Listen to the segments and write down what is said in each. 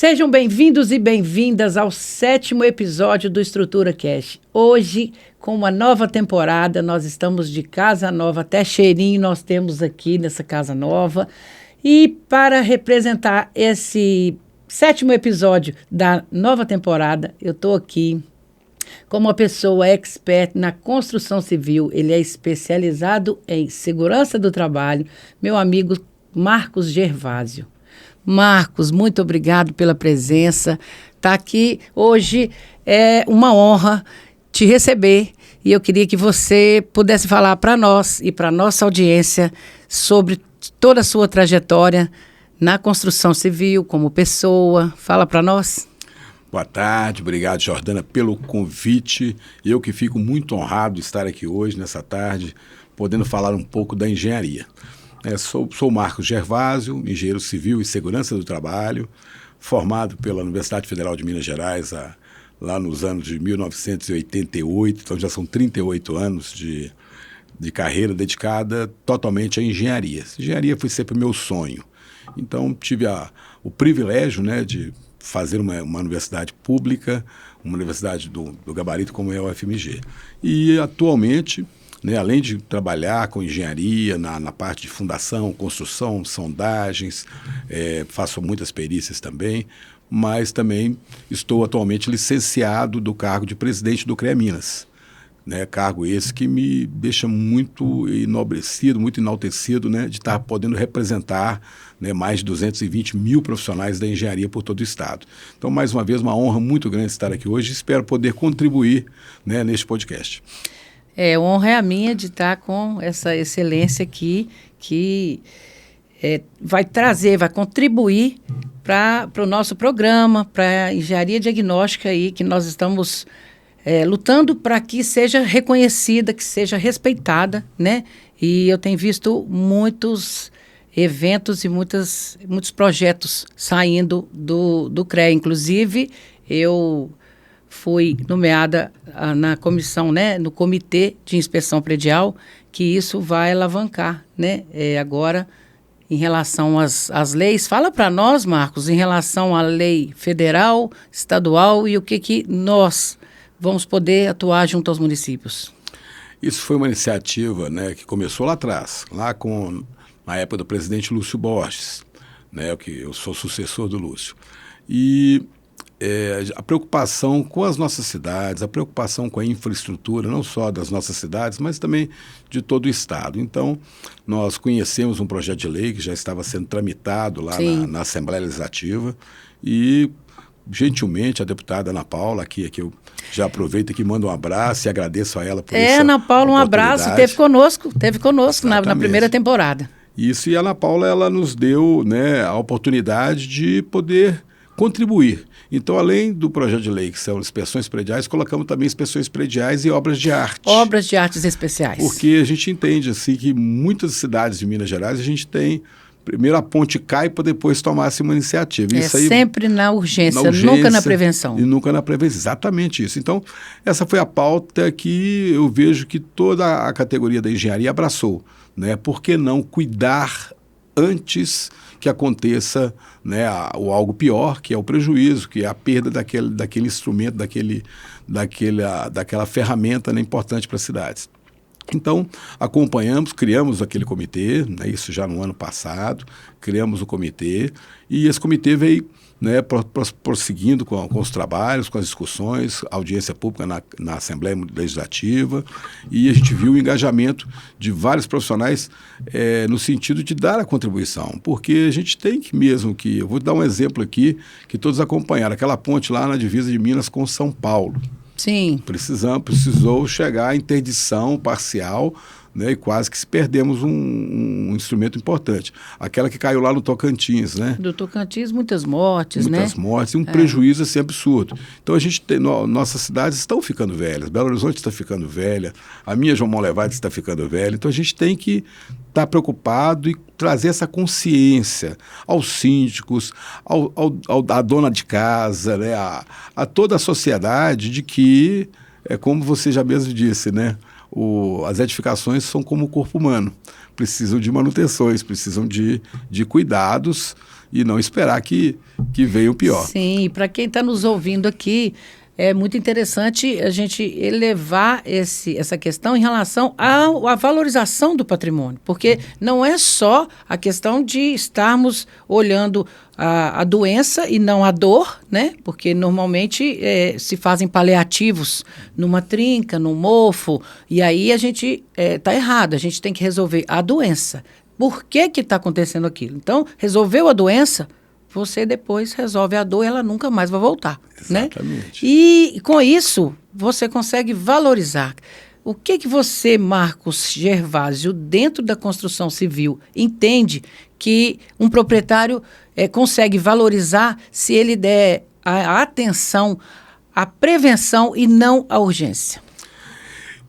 Sejam bem-vindos e bem-vindas ao 7º episódio do Estrutura Cast. Hoje, com uma nova temporada, nós estamos de casa nova, até cheirinho nós temos aqui nessa casa nova. E para representar esse 7º episódio da nova temporada, eu estou aqui com uma pessoa expert na construção civil. Ele é especializado em segurança do trabalho, meu amigo Marcos Gervásio. Marcos, muito obrigado pela presença. Tá aqui hoje, é uma honra te receber e eu queria que você pudesse falar para nós e para a nossa audiência sobre toda a sua trajetória na construção civil, como pessoa. Fala para nós. Boa tarde, obrigado, Jordana, pelo convite. Eu que fico muito honrado de estar aqui hoje, nessa tarde, podendo falar um pouco da engenharia. Sou Marcos Gervásio, engenheiro civil e segurança do trabalho, formado pela Universidade Federal de Minas Gerais lá nos anos de 1988, então já são 38 anos de carreira dedicada totalmente à engenharia. Engenharia foi sempre meu sonho. Então tive o privilégio, né, de fazer uma universidade pública, uma universidade do gabarito como é a UFMG. E atualmente, né, além de trabalhar com engenharia na parte de fundação, construção, sondagens, faço muitas perícias também, mas também estou atualmente licenciado do cargo de presidente do CREA Minas. Né, cargo esse que me deixa muito enobrecido, muito enaltecido, né, de estar podendo representar, né, mais de 220 mil profissionais da engenharia por todo o estado. Então, mais uma vez, uma honra muito grande estar aqui hoje e espero poder contribuir, né, neste podcast. Honra é a minha de estar com essa excelência aqui, que vai contribuir para o nosso programa, para a engenharia diagnóstica aí, que nós estamos lutando para que seja reconhecida, que seja respeitada, né? E eu tenho visto muitos eventos e muitos projetos saindo do CREA. Inclusive, eu fui nomeada na comissão, né, no Comitê de Inspeção Predial, que isso vai alavancar, né, agora, em relação às leis. Fala para nós, Marcos, em relação à lei federal, estadual e o que nós vamos poder atuar junto aos municípios. Isso foi uma iniciativa, né, que começou lá atrás, na época do presidente Lúcio Borges, né, que eu sou sucessor do Lúcio. E a preocupação com as nossas cidades, a preocupação com a infraestrutura, não só das nossas cidades, mas também de todo o estado. Então, nós conhecemos um projeto de lei que já estava sendo tramitado lá na Assembleia Legislativa e, gentilmente, a deputada Ana Paula, aqui eu já aproveito aqui, mando um abraço e agradeço a ela por essa Ana Paula, um abraço, teve conosco na primeira temporada. Isso, e a Ana Paula, ela nos deu, né, a oportunidade de poder contribuir. Então, além do projeto de lei, que são inspeções prediais, colocamos também inspeções prediais e obras de arte. Obras de artes especiais. Porque a gente entende assim, que muitas cidades de Minas Gerais, a gente tem, primeiro a ponte cai para depois tomar-se uma iniciativa. Isso aí, sempre na urgência, nunca na prevenção. E nunca na prevenção, exatamente isso. Então, essa foi a pauta que eu vejo que toda a categoria da engenharia abraçou. Né? Por que não cuidar antes que aconteça, né, o algo pior, que é o prejuízo, que é a perda daquele instrumento, daquela ferramenta, né, importante para as cidades. Então, acompanhamos, criamos aquele comitê, né, isso já no ano passado, criamos o comitê, e esse comitê veio, né, prosseguindo com os trabalhos, com as discussões, audiência pública na Assembleia Legislativa, e a gente viu o engajamento de vários profissionais no sentido de dar a contribuição, porque a gente tem eu vou dar um exemplo aqui, que todos acompanharam, aquela ponte lá na divisa de Minas com São Paulo. Sim. Precisou chegar à interdição parcial, né, e quase que perdemos um instrumento importante. Aquela que caiu lá no Tocantins, né? Do Tocantins, muitas mortes, né? Muitas mortes e um prejuízo assim, absurdo. Então, a gente nossas cidades estão ficando velhas. Belo Horizonte está ficando velha, a minha João Monlevade está ficando velha. Então, a gente tem que estar preocupado e trazer essa consciência aos síndicos, à dona de casa, né, a toda a sociedade de que, como você já mesmo disse, né? as edificações são como o corpo humano, precisam de manutenções, precisam de cuidados e não esperar que venha o pior. Sim, para quem está nos ouvindo aqui, é muito interessante a gente elevar essa questão em relação à valorização do patrimônio, porque não é só a questão de estarmos olhando a doença e não a dor, né? Porque normalmente se fazem paliativos numa trinca, num mofo, e aí a gente está errado, a gente tem que resolver a doença. Por que está acontecendo aquilo? Então, resolveu a doença, você depois resolve a dor e ela nunca mais vai voltar. Exatamente. Né? E com isso, você consegue valorizar. O que você, Marcos Gervásio, dentro da construção civil, entende que um proprietário consegue valorizar se ele der a atenção à prevenção e não à urgência?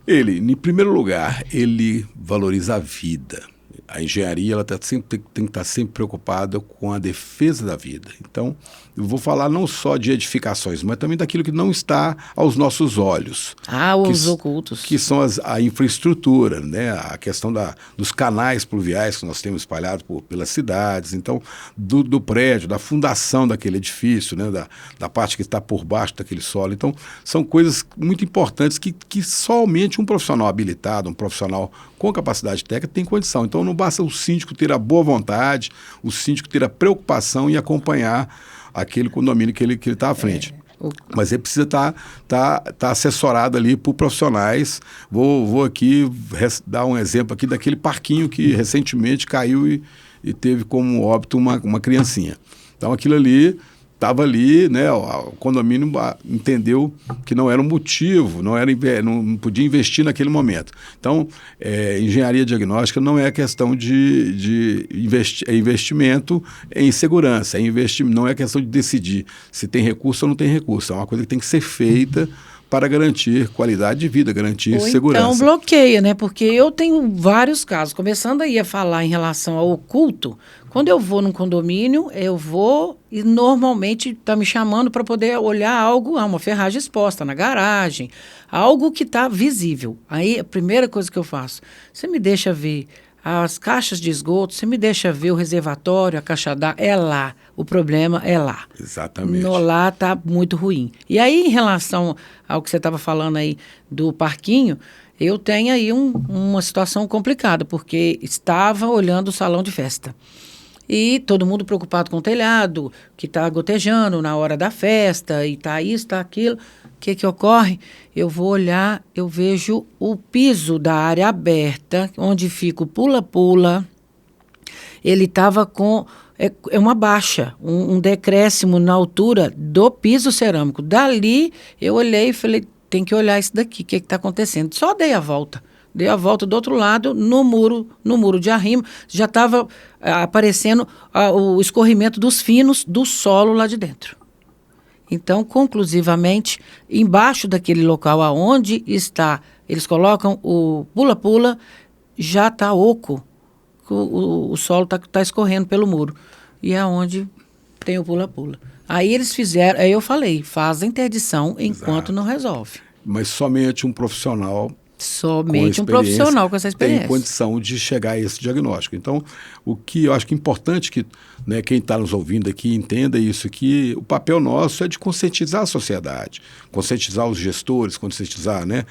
Ele, em primeiro lugar, ele valoriza a vida. A engenharia ela tem que estar sempre preocupada com a defesa da vida. Então, eu vou falar não só de edificações, mas também daquilo que não está aos nossos olhos. Os ocultos. Que são a infraestrutura, né? A questão dos canais pluviais que nós temos espalhados pelas cidades. Então, do prédio, da fundação daquele edifício, né? Da parte que está por baixo daquele solo. Então, são coisas muito importantes que somente um profissional habilitado, um profissional com capacidade técnica tem condição. Então, não basta o síndico ter a boa vontade, o síndico ter a preocupação em acompanhar aquele condomínio que ele está à frente. Mas ele precisa tá assessorado ali por profissionais. Vou aqui dar um exemplo aqui daquele parquinho que recentemente caiu e teve como óbito uma criancinha. Então, aquilo ali estava ali, né? O condomínio entendeu que não era um motivo, não podia investir naquele momento. Então, engenharia diagnóstica não é questão de investimento em segurança, não é questão de decidir se tem recurso ou não tem recurso. É uma coisa que tem que ser feita para garantir qualidade de vida, garantir segurança. Então bloqueia, né? Porque eu tenho vários casos, começando aí a falar em relação ao oculto. Quando eu vou num condomínio, eu vou e normalmente está me chamando para poder olhar algo, uma ferragem exposta na garagem, algo que está visível. Aí a primeira coisa que eu faço, você me deixa ver as caixas de esgoto, você me deixa ver o reservatório, a caixa d'água, é lá. O problema é lá. Exatamente. Lá está muito ruim. E aí, em relação ao que você estava falando aí do parquinho, eu tenho aí uma situação complicada, porque estava olhando o salão de festa. E todo mundo preocupado com o telhado, que está gotejando na hora da festa, e está isso, está aquilo. O que ocorre? Eu vou olhar, eu vejo o piso da área aberta, onde fica o pula-pula. Ele estava com uma baixa, um decréscimo na altura do piso cerâmico. Dali, eu olhei e falei, tem que olhar isso daqui, o que está acontecendo? Só dei a volta. Dei a volta do outro lado, no muro de arrimo, já estava aparecendo o escorrimento dos finos do solo lá de dentro. Então, conclusivamente, embaixo daquele local aonde está, eles colocam o pula-pula, já está oco, o solo está escorrendo pelo muro. E é onde tem o pula-pula. Aí eles fizeram, aí eu falei, faz a interdição enquanto não resolve. Mas somente um profissional... Somente um profissional com essa experiência tem condição de chegar a esse diagnóstico. Então, o que eu acho que é importante que, né, quem está nos ouvindo aqui entenda isso, que o papel nosso é de conscientizar a sociedade, conscientizar os gestores, conscientizar, né,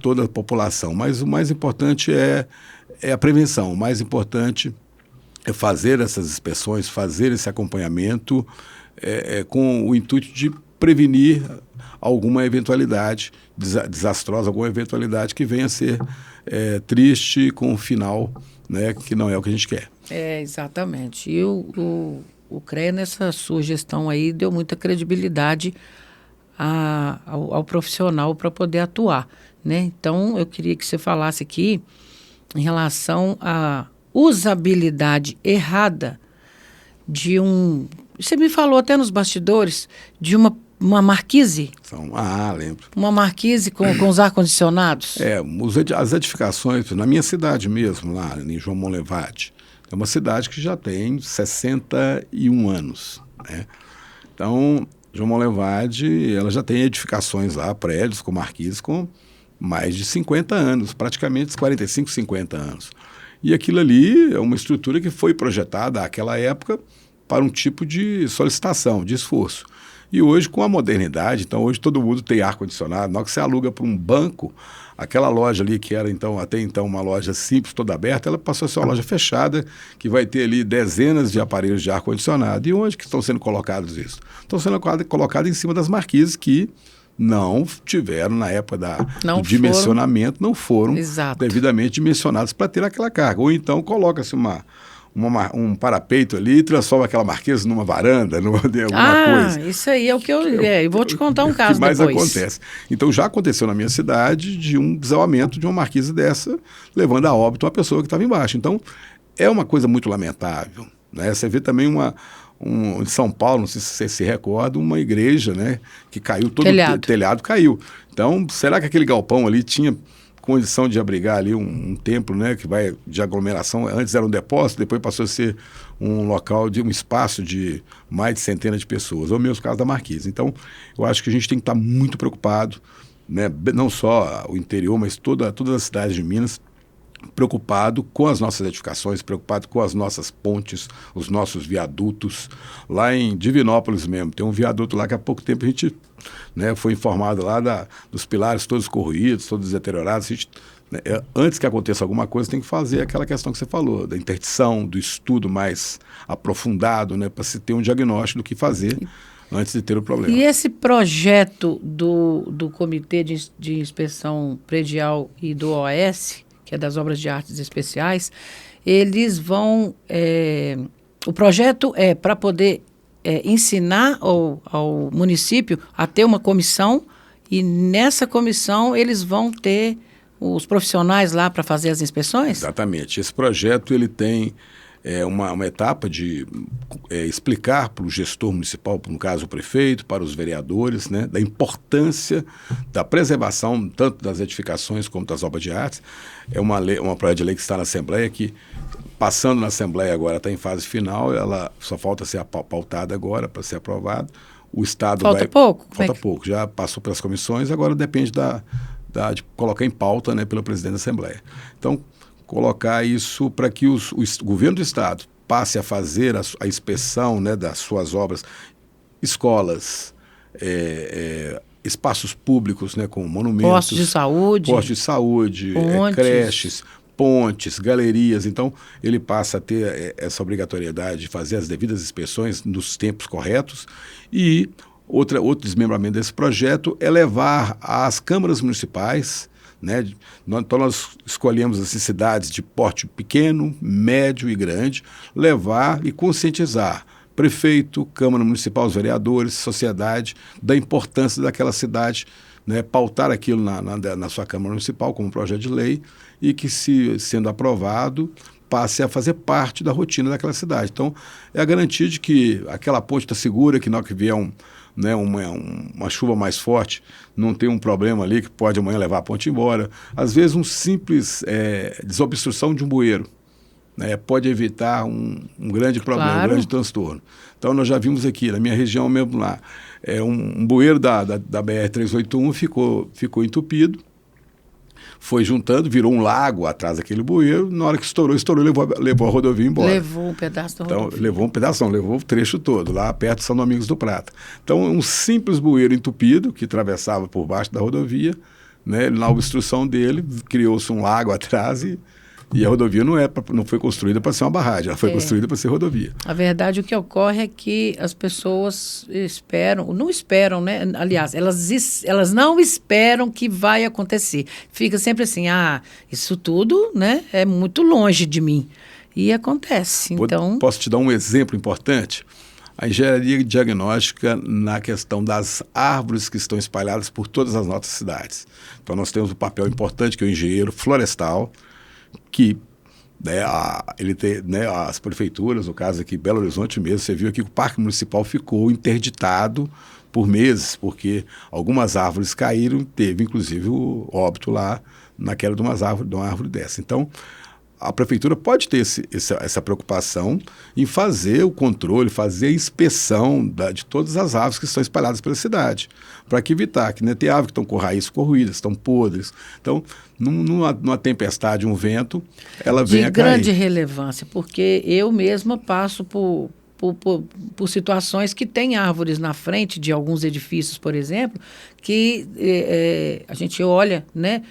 toda a população. Mas o mais importante é a prevenção, o mais importante é fazer essas inspeções, fazer esse acompanhamento com o intuito de prevenir alguma eventualidade desastrosa, alguma eventualidade que venha a ser triste com um final, né, que não é o que a gente quer. Exatamente. E o CREA, nessa sua gestão aí, deu muita credibilidade ao profissional para poder atuar, né? Então, eu queria que você falasse aqui em relação à usabilidade errada de você me falou até nos bastidores de uma marquise? Lembro. Uma marquise com os ar-condicionados? As edificações, na minha cidade mesmo, lá em João Monlevade, é uma cidade que já tem 61 anos. Né? Então, João Monlevade, ela já tem edificações lá, prédios com marquises com mais de 50 anos, praticamente 45, 50 anos. E aquilo ali é uma estrutura que foi projetada naquela época para um tipo de solicitação, de esforço. E hoje, com a modernidade, então hoje todo mundo tem ar-condicionado. Na hora que você aluga para um banco, aquela loja ali que era até então uma loja simples, toda aberta, ela passou a ser uma loja fechada, que vai ter ali dezenas de aparelhos de ar-condicionado. E onde que estão sendo colocados isso? Estão sendo colocados em cima das marquises que não tiveram, na época do dimensionamento, não foram devidamente dimensionados para ter aquela carga. Ou então coloca-se um parapeito ali e transforma aquela marquesa numa varanda, alguma coisa. Isso aí é o que eu vou te contar um caso depois. Mas acontece. Então já aconteceu na minha cidade de um desabamento de uma marquesa dessa, levando a óbito uma pessoa que estava embaixo. Então é uma coisa muito lamentável, né? Você vê também em São Paulo, não sei se você se recorda, uma igreja, né, que caiu, todo o telhado caiu. Então, será que aquele galpão ali tinha condição de abrigar ali um templo, né, que vai de aglomeração? Antes era um depósito, depois passou a ser um local, um espaço de mais de centenas de pessoas. É o mesmo caso da Marquise. Então, eu acho que a gente tem que estar muito preocupado, né, não só o interior, mas todas as cidades de Minas, preocupado com as nossas edificações, preocupado com as nossas pontes, os nossos viadutos. Lá em Divinópolis mesmo, tem um viaduto lá que há pouco tempo a gente, né, foi informado lá dos pilares todos corroídos, todos deteriorados. Antes que aconteça alguma coisa, tem que fazer aquela questão que você falou, da interdição, do estudo mais aprofundado, né, para se ter um diagnóstico do que fazer antes de ter o problema. E esse projeto do Comitê de Inspeção Predial e do OAS, que é das Obras de Artes Especiais, eles vão... o projeto é para poder ensinar ao município a ter uma comissão, e nessa comissão eles vão ter os profissionais lá para fazer as inspeções? Exatamente. Esse projeto ele tem uma etapa de explicar para o gestor municipal, no caso o prefeito, para os vereadores, né, da importância da preservação tanto das edificações como das obras de arte. É uma projeto de lei que está na Assembleia, que passando na Assembleia agora está em fase final, ela só falta ser pautada agora para ser aprovada. O Estado falta pouco? Falta pouco, já passou pelas comissões, agora depende de colocar em pauta, né, pelo presidente da Assembleia. Então, colocar isso para que o governo do Estado passe a fazer a inspeção, né, das suas obras, escolas, espaços públicos, né, como monumentos, postos de saúde, creches, pontes, galerias. Então, ele passa a ter essa obrigatoriedade de fazer as devidas inspeções nos tempos corretos. E outro desmembramento desse projeto é levar às câmaras municipais, né? Então nós escolhemos as cidades de porte pequeno, médio e grande, levar e conscientizar prefeito, Câmara Municipal, os vereadores, sociedade, da importância daquela cidade, né? Pautar aquilo na sua Câmara Municipal como projeto de lei e que, sendo aprovado, passe a fazer parte da rotina daquela cidade. Então, é a garantia de que aquela ponte está segura, que na hora que vier uma chuva mais forte, não tem um problema ali que pode amanhã levar a ponte embora. Às vezes, um simples desobstrução de um bueiro, né, pode evitar um grande problema, claro, um grande transtorno. Então, nós já vimos aqui, na minha região mesmo lá, um bueiro da BR-381 ficou entupido, foi juntando, virou um lago atrás daquele bueiro. Na hora que estourou, levou a rodovia embora. Levou um pedaço da rodovia. Então, levou um pedaço, não, levou o trecho todo, lá perto de São Domingos do Prata. Então, um simples bueiro entupido, que atravessava por baixo da rodovia, né, na obstrução dele, criou-se um lago atrás e a rodovia não foi construída para ser uma barragem, ela foi construída para ser rodovia. A verdade, o que ocorre é que as pessoas não esperam, né? Aliás, elas não esperam que vai acontecer. Fica sempre assim, isso tudo, né, é muito longe de mim. E acontece. Então... Posso te dar um exemplo importante? A engenharia diagnóstica na questão das árvores que estão espalhadas por todas as nossas cidades. Então, nós temos um papel importante, que é o engenheiro florestal, que ele tem, né, as prefeituras, no caso aqui Belo Horizonte mesmo, você viu aqui que o Parque Municipal ficou interditado por meses, porque algumas árvores caíram, teve inclusive o óbito lá na queda de uma árvore dessa. Então, a prefeitura pode ter essa preocupação em fazer o controle, fazer a inspeção de todas as árvores que estão espalhadas pela cidade, para evitar que, né, tem árvores que estão com raízes corroídas, estão podres. Então, numa tempestade, um vento, ela vem a cair. De grande relevância, porque eu mesma passo por situações que tem árvores na frente de alguns edifícios, por exemplo, que a gente olha, né,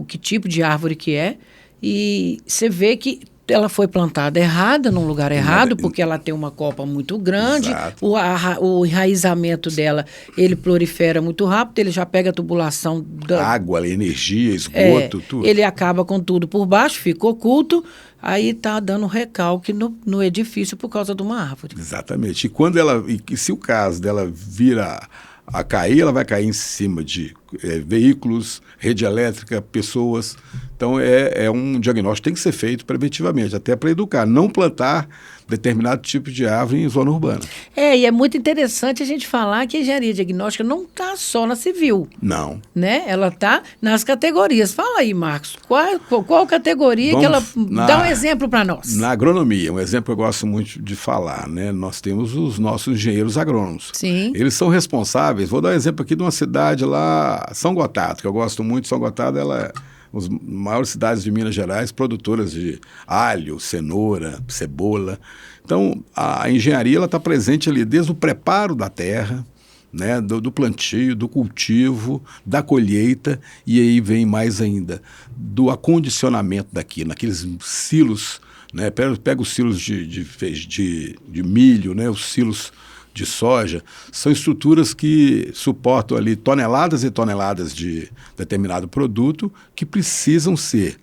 que tipo de árvore que é, e você vê que ela foi plantada errada, num lugar errado, porque ela tem uma copa muito grande, o enraizamento dela, ele prolifera muito rápido, ele já pega a tubulação da água, energia, esgoto, tudo. Ele acaba com tudo por baixo, fica oculto, aí está dando recalque no edifício por causa de uma árvore. Exatamente. E se o caso dela vir a cair, ela vai cair em cima de veículos, rede elétrica, pessoas. Então, é um diagnóstico que tem que ser feito preventivamente, até para educar, não plantar determinado tipo de árvore em zona urbana. E é muito interessante a gente falar que a engenharia diagnóstica não está só na civil. Não. Né? Ela está nas categorias. Fala aí, Marcos, qual categoria que ela... Dá um exemplo para nós. Na agronomia, um exemplo que eu gosto muito de falar, né? Nós temos os nossos engenheiros agrônomos. Sim. Eles são responsáveis, vou dar um exemplo aqui de uma cidade lá, São Gotardo, que eu gosto muito. São Gotardo, ela é as maiores cidades de Minas Gerais, produtoras de alho, cenoura, cebola. Então, a engenharia está presente ali desde o preparo da terra, né, do plantio, do cultivo, da colheita, e aí vem mais ainda do acondicionamento daquilo, naqueles silos, né, pega os silos de milho, né, os silos de soja, são estruturas que suportam ali toneladas e toneladas de determinado produto que precisam ser,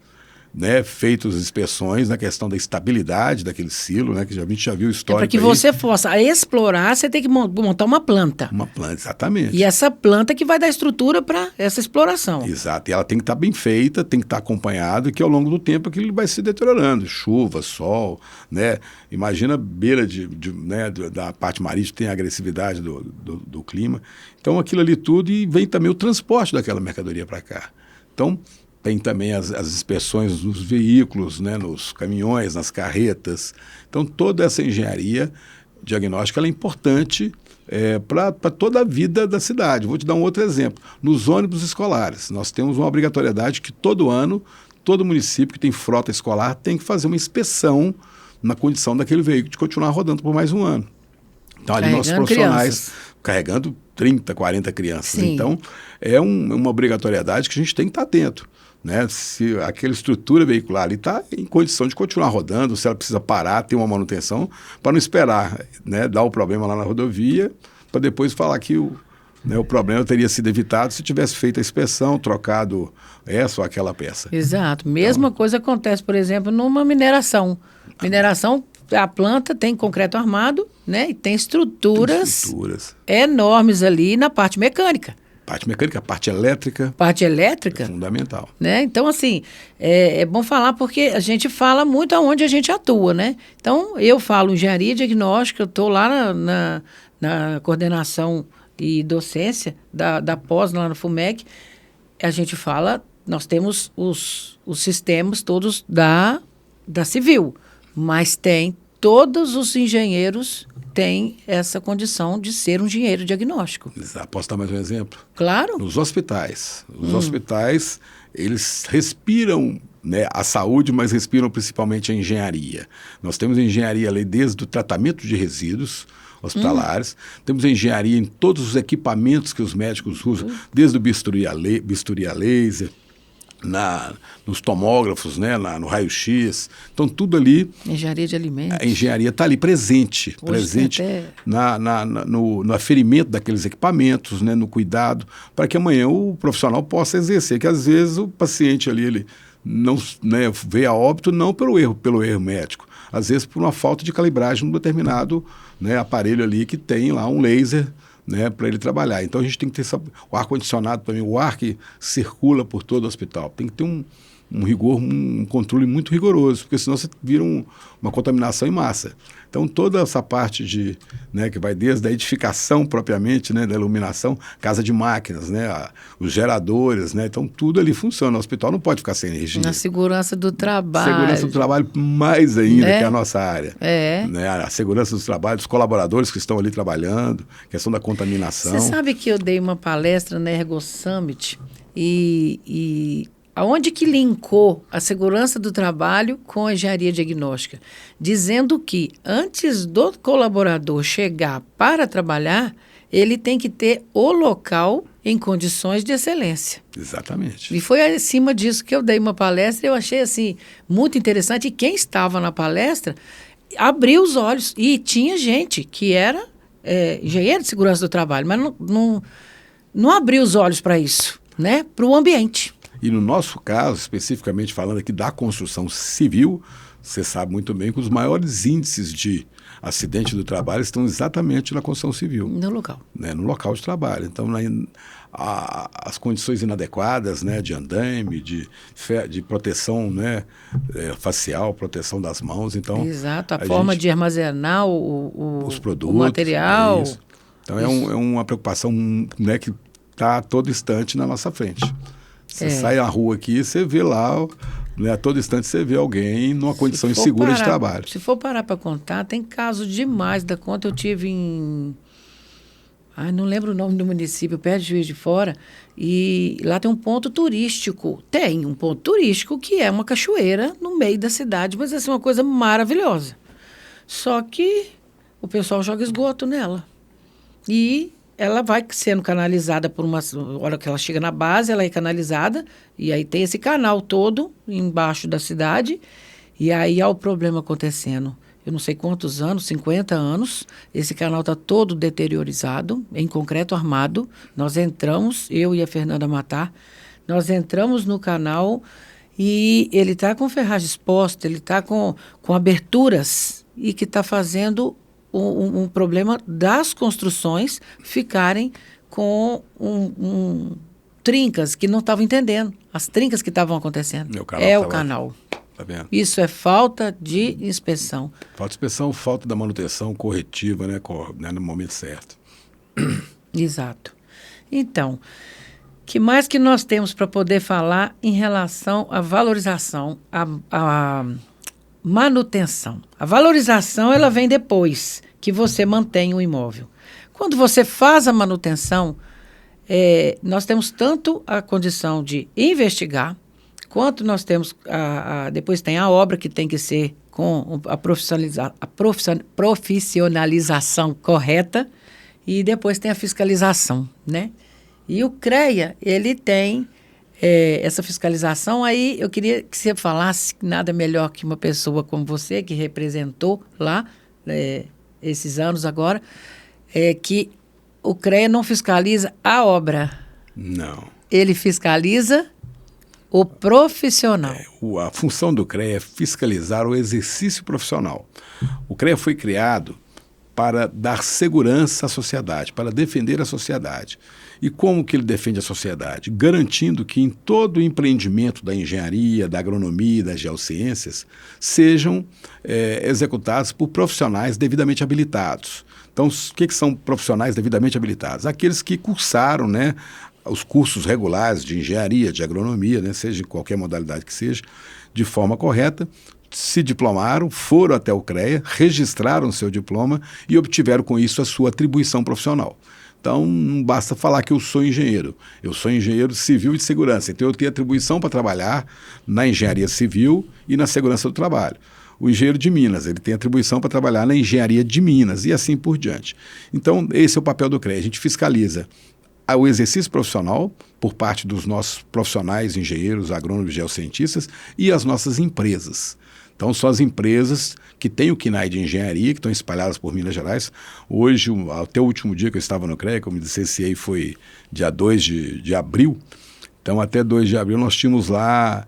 né, feitas inspeções na questão da estabilidade daquele silo, né, que a gente já viu o histórico. Para que você possa explorar, você tem que montar uma planta. Uma planta, exatamente. E essa planta que vai dar estrutura para essa exploração. Exato, e ela tem que estar bem feita, tem que estar acompanhada, e que ao longo do tempo aquilo vai se deteriorando, chuva, sol, né, imagina a beira né, da parte marítima, tem a agressividade do clima, então aquilo ali tudo, e vem também o transporte daquela mercadoria para cá. Então, tem também as inspeções nos veículos, né, nos caminhões, nas carretas. Então, toda essa engenharia diagnóstica ela é importante para toda a vida da cidade. Vou te dar um outro exemplo. Nos ônibus escolares, nós temos uma obrigatoriedade que todo ano, todo município que tem frota escolar tem que fazer uma inspeção na condição daquele veículo de continuar rodando por mais um ano. Então, ali nossos profissionais carregando 30, 40 crianças. Sim. Então, é uma obrigatoriedade que a gente tem que estar atento. Né? Se aquela estrutura veicular ali está em condição de continuar rodando, se ela precisa parar, ter uma manutenção, para não esperar, né, dar o problema lá na rodovia, para depois falar que o problema teria sido evitado se tivesse feito a inspeção, trocado essa ou aquela peça. Exato. Mesma coisa acontece, por exemplo, numa mineração. Mineração, a planta tem concreto armado, né, e tem estruturas enormes ali na parte mecânica. Parte mecânica, parte elétrica. Parte elétrica. É fundamental. Né? Então, assim, é bom falar porque a gente fala muito aonde a gente atua, né? Então, eu falo engenharia diagnóstica, eu estou lá na coordenação e docência da pós, lá no FUMEC. A gente fala, nós temos os sistemas todos da civil, mas todos os engenheiros têm essa condição de ser um engenheiro diagnóstico. Posso dar mais um exemplo? Claro. Nos hospitais. Os hospitais, eles respiram, né, a saúde, mas respiram principalmente a engenharia. Nós temos engenharia ali desde o tratamento de resíduos hospitalares, temos engenharia em todos os equipamentos que os médicos usam, desde o bisturi a laser, nos tomógrafos, né, no raio-x. Então, tudo ali... Engenharia de alimentos. A engenharia está ali presente no aferimento daqueles equipamentos, né, no cuidado, para que amanhã o profissional possa exercer, que às vezes o paciente ali, ele não, né, veio a óbito não pelo erro médico, às vezes por uma falta de calibragem num determinado, né, aparelho ali que tem lá um laser, né, para ele trabalhar. Então, a gente tem que ter o ar-condicionado também, o ar que circula por todo o hospital. Tem que ter um controle muito rigoroso, porque senão você vira uma contaminação em massa. Então, toda essa parte né, que vai desde a edificação propriamente, né, da iluminação, casa de máquinas, né, os geradores, né, então tudo ali funciona. O hospital não pode ficar sem energia. Na segurança do trabalho. Segurança do trabalho mais ainda, né? Que é a nossa área. Né, a segurança do trabalho, dos colaboradores que estão ali trabalhando, questão da contaminação. Você sabe que eu dei uma palestra na Ergo Summit e aonde que linkou a segurança do trabalho com a engenharia diagnóstica? Dizendo que antes do colaborador chegar para trabalhar, ele tem que ter o local em condições de excelência. Exatamente. E foi acima disso que eu dei uma palestra e eu achei assim muito interessante. E quem estava na palestra abriu os olhos. E tinha gente que era engenheiro de segurança do trabalho, mas não abriu os olhos para isso, né? Para o ambiente. E no nosso caso, especificamente falando aqui da construção civil, você sabe muito bem que os maiores índices de acidente do trabalho estão exatamente na construção civil. No local. Né, no local de trabalho. Então, as condições inadequadas, né, de andaime, de proteção, né, facial, proteção das mãos. Então, exato, a forma de armazenar os produtos, o material. Então, é uma preocupação, né, que está a todo instante na nossa frente. Você sai na rua aqui, você vê lá, né, a todo instante você vê alguém numa condição insegura de trabalho. Se for parar para contar, tem casos demais da conta. Eu tive não lembro o nome do município, perto de Juiz de Fora, e lá tem um ponto turístico. Tem um ponto turístico que é uma cachoeira no meio da cidade, mas assim, uma coisa maravilhosa. Só que o pessoal joga esgoto nela. E ela vai sendo canalizada por uma hora que ela chega na base, ela é canalizada, e aí tem esse canal todo embaixo da cidade, e aí há o problema acontecendo. Eu não sei quantos anos, 50 anos, esse canal está todo deteriorizado, em concreto armado. Nós entramos, eu e a Fernanda Matar, nós entramos no canal e ele está com ferragem exposta, ele está com aberturas e que está fazendo um problema das construções ficarem com trincas que não estavam entendendo. As trincas que estavam acontecendo. O canal. Tá vendo? Isso é falta de inspeção. Falta de inspeção, falta da manutenção corretiva, né, no momento certo. Exato. Então, que mais que nós temos para poder falar em relação à valorização, à manutenção? A valorização, ela vem depois que você mantém o imóvel. Quando você faz a manutenção, nós temos tanto a condição de investigar, quanto nós temos, depois tem a obra que tem que ser com a profissionalização correta, e depois tem a fiscalização, né? E o CREA, ele tem essa fiscalização. Aí eu queria que você falasse, nada melhor que uma pessoa como você, que representou lá esses anos agora, que o CREA não fiscaliza a obra. Não. Ele fiscaliza o profissional. A função do CREA é fiscalizar o exercício profissional. O CREA foi criado para dar segurança à sociedade, para defender a sociedade. E como que ele defende a sociedade? Garantindo que em todo o empreendimento da engenharia, da agronomia e das geociências sejam executados por profissionais devidamente habilitados. Então, o que são profissionais devidamente habilitados? Aqueles que cursaram, né, os cursos regulares de engenharia, de agronomia, né, seja em qualquer modalidade que seja, de forma correta, se diplomaram, foram até o CREA, registraram seu diploma e obtiveram com isso a sua atribuição profissional. Então, não basta falar que eu sou engenheiro civil e de segurança. Então, eu tenho atribuição para trabalhar na engenharia civil e na segurança do trabalho. O engenheiro de Minas, ele tem atribuição para trabalhar na engenharia de Minas e assim por diante. Então, esse é o papel do CREA. A gente fiscaliza o exercício profissional por parte dos nossos profissionais, engenheiros, agrônomos, geocientistas e as nossas empresas. Então, são as empresas que têm o KNAI de engenharia, que estão espalhadas por Minas Gerais. Hoje, até o último dia que eu estava no CREA, como eu licenciei, foi dia 2 de abril. Então, até 2 de abril, nós tínhamos lá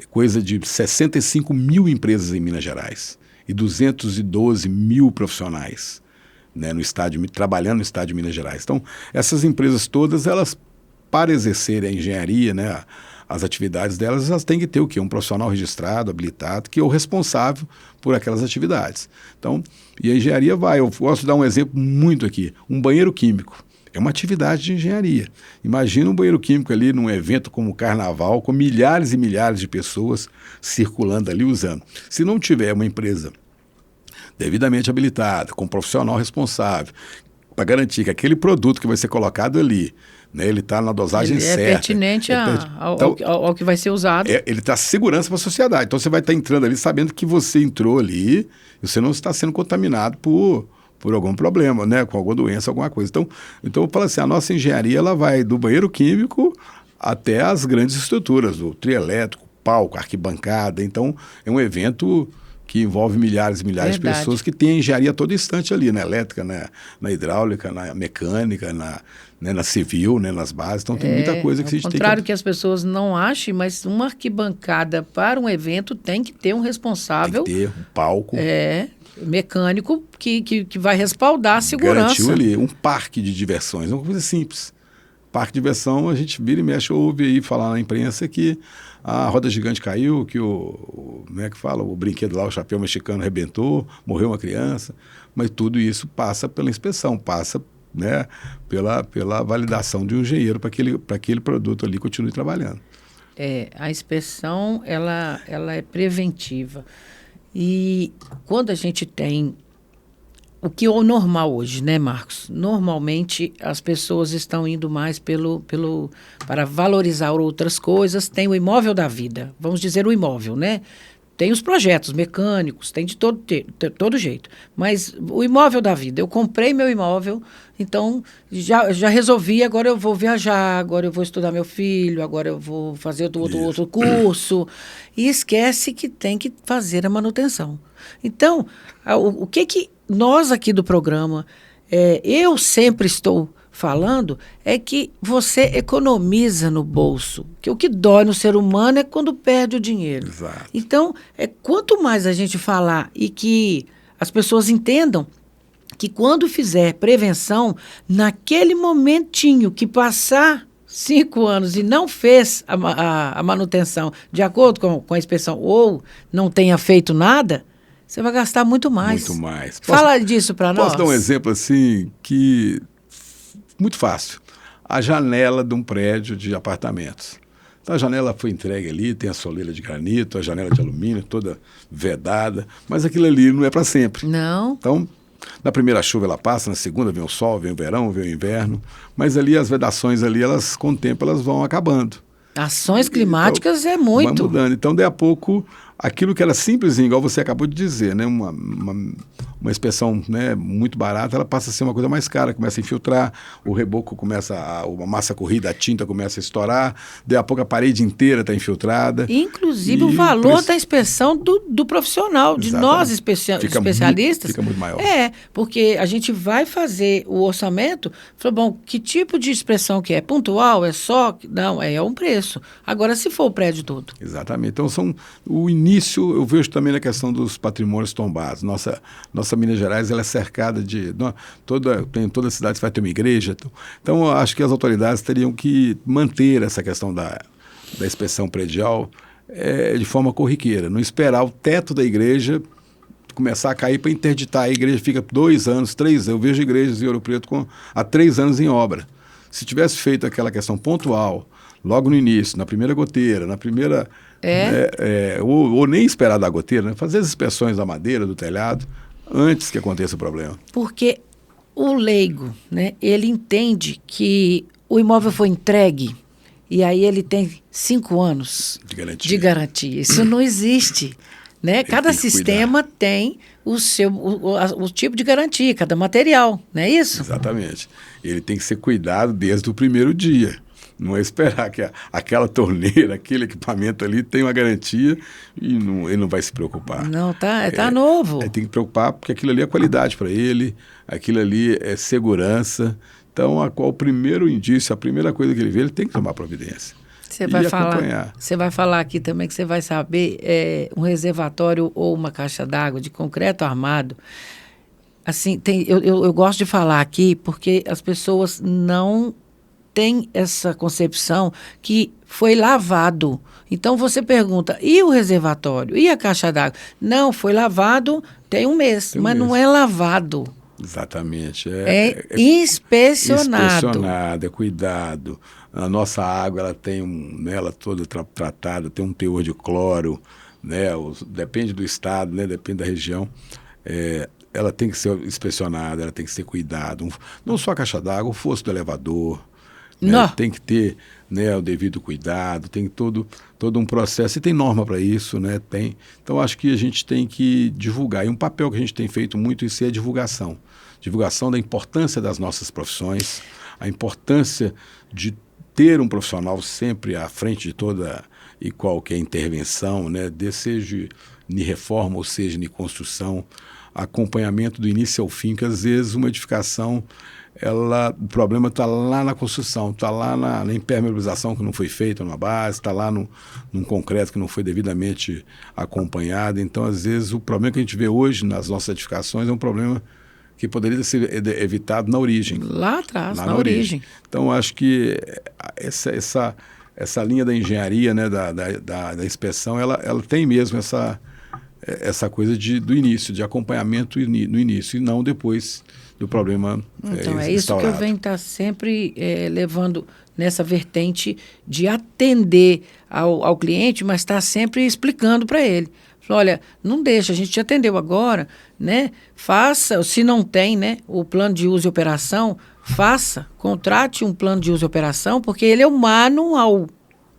coisa de 65 mil empresas em Minas Gerais e 212 mil profissionais, né, trabalhando no estado de Minas Gerais. Então, essas empresas todas, elas, para exercerem a engenharia, né, as atividades delas, elas têm que ter o quê? Um profissional registrado, habilitado, que é o responsável por aquelas atividades. Então, e a engenharia eu gosto de dar um exemplo muito aqui, um banheiro químico. É uma atividade de engenharia. Imagina um banheiro químico ali num evento como o Carnaval, com milhares e milhares de pessoas circulando ali usando. Se não tiver uma empresa devidamente habilitada, com um profissional responsável, para garantir que aquele produto que vai ser colocado ali, né, ele está na dosagem certa. É pertinente ao que vai ser usado. Ele está segurança para a sociedade. Então você vai estar entrando ali sabendo que você entrou ali e você não está sendo contaminado por algum problema, né, com alguma doença, alguma coisa. Então eu falo assim, a nossa engenharia ela vai do banheiro químico até as grandes estruturas, o trio elétrico, palco, arquibancada. Então é um evento que envolve milhares e milhares de pessoas que tem a engenharia a todo instante ali, na elétrica, na hidráulica, na mecânica, na civil, né, nas bases. Então tem muita coisa que a gente tem que... Ao contrário que as pessoas não achem, mas uma arquibancada para um evento tem que ter um responsável. Tem que ter um palco. Mecânico que vai respaldar a segurança. Garantiu ali um parque de diversões, uma coisa simples. Parque de diversão, a gente vira e mexe, ouve aí falar na imprensa que a roda gigante caiu, que o brinquedo lá, o chapéu mexicano arrebentou, morreu uma criança, mas tudo isso passa pela inspeção, passa, né, pela validação de um engenheiro para que aquele produto ali continue trabalhando. A inspeção, ela é preventiva. E quando a gente tem o que é o normal hoje, né, Marcos? Normalmente as pessoas estão indo mais para valorizar outras coisas. Tem o imóvel da vida, vamos dizer o imóvel, né? Tem os projetos mecânicos, tem de todo jeito. Mas o imóvel da vida, eu comprei meu imóvel, então já resolvi, agora eu vou viajar, agora eu vou estudar meu filho, agora eu vou fazer outro curso. E esquece que tem que fazer a manutenção. Então, o que nós aqui do programa, eu sempre estou falando, é que você economiza no bolso. Que o que dói no ser humano é quando perde o dinheiro. Exato. Então, quanto mais a gente falar e que as pessoas entendam que quando fizer prevenção, naquele momentinho que passar 5 anos e não fez a manutenção de acordo com a inspeção ou não tenha feito nada, você vai gastar muito mais. Muito mais. Fala disso para nós. Posso dar um exemplo assim que... Muito fácil. A janela de um prédio de apartamentos. Então, a janela foi entregue ali, tem a soleira de granito, a janela de alumínio, toda vedada, mas aquilo ali não é para sempre. Não. Então, na primeira chuva ela passa, na segunda vem o sol, vem o verão, vem o inverno, mas ali as vedações ali, elas com o tempo elas vão acabando. Ações climáticas então, é muito. Vai mudando. Então, daí a pouco, aquilo que era simplesinho, igual você acabou de dizer, né, uma inspeção, né, muito barata, ela passa a ser uma coisa mais cara, começa a infiltrar, o reboco começa, a massa corrida, a tinta começa a estourar, daí a pouco a parede inteira está infiltrada. Inclusive o valor da inspeção do profissional, de nós especialistas. Fica muito maior. Porque a gente vai fazer o orçamento, fala, bom, que tipo de inspeção que é? Pontual? É só? Não, é um preço. Agora, se for o prédio todo. Exatamente. Então, o início, eu vejo também na questão dos patrimônios tombados. Nossa Minas Gerais ela é cercada de... toda a cidade vai ter uma igreja. Então, eu acho que as autoridades teriam que manter essa questão da inspeção predial de forma corriqueira. Não esperar o teto da igreja começar a cair para interditar. A igreja fica 2 anos, 3 anos. Eu vejo igrejas em Ouro Preto há 3 anos em obra. Se tivesse feito aquela questão pontual, logo no início, na primeira goteira, na primeira... ou nem esperar da goteira, né? Fazer as inspeções da madeira, do telhado, antes que aconteça o problema. Porque o leigo, né, ele entende que o imóvel foi entregue e aí ele tem 5 anos de garantia. Isso não existe. Né? Cada sistema tem o tipo de garantia, cada material, não é isso? Exatamente. Ele tem que ser cuidado desde o primeiro dia. Não é esperar que aquela torneira, aquele equipamento ali tenha uma garantia e ele não vai se preocupar. Não, tá novo. Tem que preocupar porque aquilo ali é qualidade para ele, aquilo ali é segurança. Então, qual o primeiro indício, a primeira coisa que ele vê, ele tem que tomar providência. Você vai falar aqui também que você vai saber um reservatório ou uma caixa d'água de concreto armado. Assim, eu gosto de falar aqui porque as pessoas não tem essa concepção que foi lavado. Então você pergunta, e o reservatório? E a caixa d'água? Não, foi lavado tem um mês, mas não é lavado. Exatamente. É inspecionado. Inspecionado, é cuidado. A nossa água, ela tem ela toda tratada, tem um teor de cloro, né? Depende do estado, né? Depende da região. Ela tem que ser inspecionada, ela tem que ser cuidada. Não só a caixa d'água, o fosso do elevador, né? Tem que ter, né, o devido cuidado, tem todo um processo, e tem norma para isso, né? Tem. Então, acho que a gente tem que divulgar. E um papel que a gente tem feito muito isso é a divulgação. Divulgação da importância das nossas profissões, a importância de ter um profissional sempre à frente de toda e qualquer intervenção, né? Seja em reforma ou seja em construção, acompanhamento do início ao fim, que às vezes uma edificação, o problema está lá na construção, está lá na impermeabilização que não foi feita na base, está lá num concreto que não foi devidamente acompanhado. Então, às vezes, o problema que a gente vê hoje nas nossas edificações é um problema que poderia ser evitado na origem. Lá atrás, na origem. Então, acho que essa linha da engenharia, né, da inspeção, ela tem mesmo essa coisa do início, de acompanhamento no início, e não depois do problema Então, é isso que eu venho estar sempre levando nessa vertente de atender ao cliente, mas estar sempre explicando para ele. Olha, não deixa, a gente te atendeu agora, né? Faça, se não tem, né, o plano de uso e operação, contrate um plano de uso e operação, porque ele é o manual,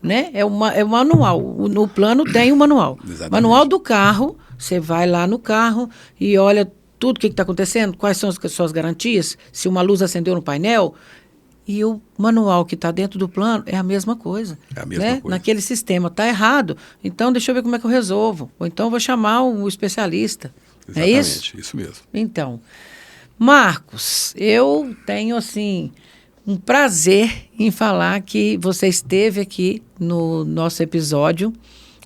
né? É o manual. No plano tem o manual. Exatamente. Manual do carro, você vai lá no carro e olha tudo o que está acontecendo, quais são as suas garantias, se uma luz acendeu no painel. E o manual que está dentro do plano é a mesma coisa. É a mesma coisa. Naquele sistema está errado, então deixa eu ver como é que eu resolvo. Ou então eu vou chamar um especialista. Exatamente, é isso? Isso mesmo. Então, Marcos, eu tenho assim um prazer em falar que você esteve aqui no nosso episódio.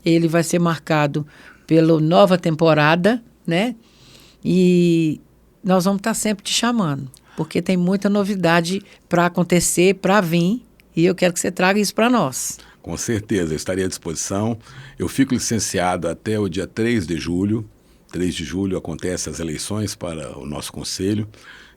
Ele vai ser marcado pela nova temporada, né? E nós vamos estar sempre te chamando, porque tem muita novidade para acontecer, para vir, e eu quero que você traga isso para nós. Com certeza, eu estaria à disposição. Eu fico licenciado até o dia 3 de julho. 3 de julho acontecem as eleições para o nosso conselho.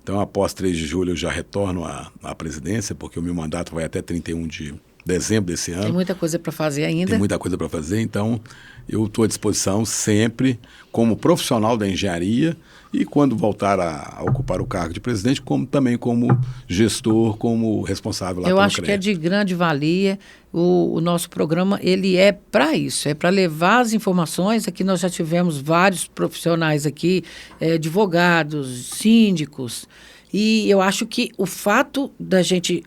Então, após 3 de julho, eu já retorno à presidência, porque o meu mandato vai até 31 de dezembro desse ano. Tem muita coisa para fazer ainda. Tem muita coisa para fazer, então eu estou à disposição sempre como profissional da engenharia e quando voltar a ocupar o cargo de presidente, também como gestor, como responsável lá pelo CREA. Eu acho que é de grande valia. O nosso programa, ele é para isso, é para levar as informações. Aqui nós já tivemos vários profissionais aqui, advogados, síndicos, e eu acho que o fato da gente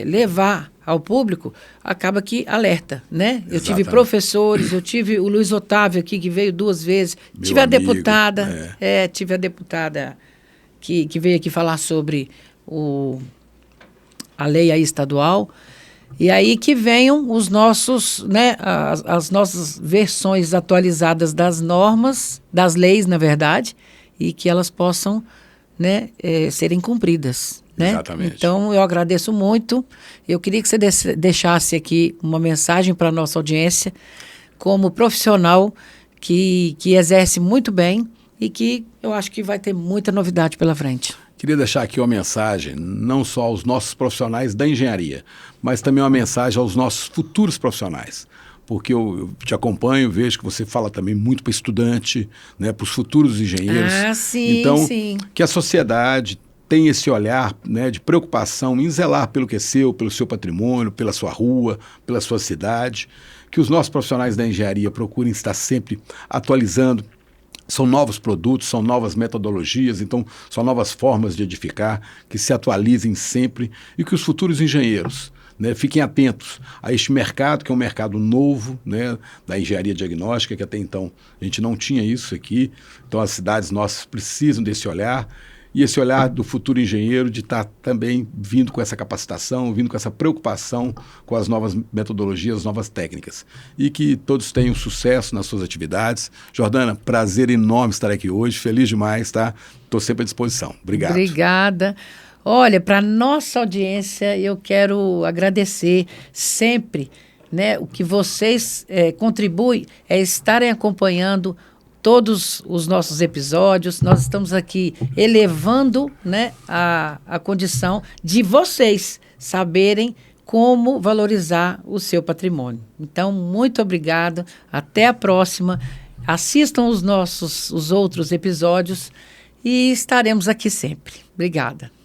levar ao público acaba que alerta, né? Eu tive professores, eu tive o Luiz Otávio aqui, que veio 2 vezes, tive a deputada, tive a deputada que veio aqui falar sobre a lei aí estadual, e aí que venham os nossos, né, as nossas versões atualizadas das normas, das leis, na verdade, e que elas possam, né, serem cumpridas. Né? Exatamente. Então, eu agradeço muito. Eu queria que você deixasse aqui uma mensagem para a nossa audiência, como profissional que exerce muito bem e que eu acho que vai ter muita novidade pela frente. Queria deixar aqui uma mensagem, não só aos nossos profissionais da engenharia, mas também uma mensagem aos nossos futuros profissionais. Porque eu te acompanho, vejo que você fala também muito para estudante, né, para os futuros engenheiros. Ah, sim, então, sim. Que a sociedade tem esse olhar, né, de preocupação em zelar pelo que é seu, pelo seu patrimônio, pela sua rua, pela sua cidade, que os nossos profissionais da engenharia procurem estar sempre atualizando. São novos produtos, são novas metodologias, então são novas formas de edificar, que se atualizem sempre e que os futuros engenheiros, né, fiquem atentos a este mercado, que é um mercado novo, né, da engenharia diagnóstica, que até então a gente não tinha isso aqui. Então as cidades nossas precisam desse olhar, e esse olhar do futuro engenheiro de estar também vindo com essa capacitação, vindo com essa preocupação com as novas metodologias, as novas técnicas. E que todos tenham sucesso nas suas atividades. Jordana, prazer enorme estar aqui hoje, feliz demais, tá? Estou sempre à disposição. Obrigado. Obrigada. Olha, para nossa audiência, eu quero agradecer sempre, né, o que vocês contribuem é estarem acompanhando todos os nossos episódios. Nós estamos aqui elevando, né, a condição de vocês saberem como valorizar o seu patrimônio. Então, muito obrigado. Até a próxima. Assistam os outros episódios e estaremos aqui sempre. Obrigada.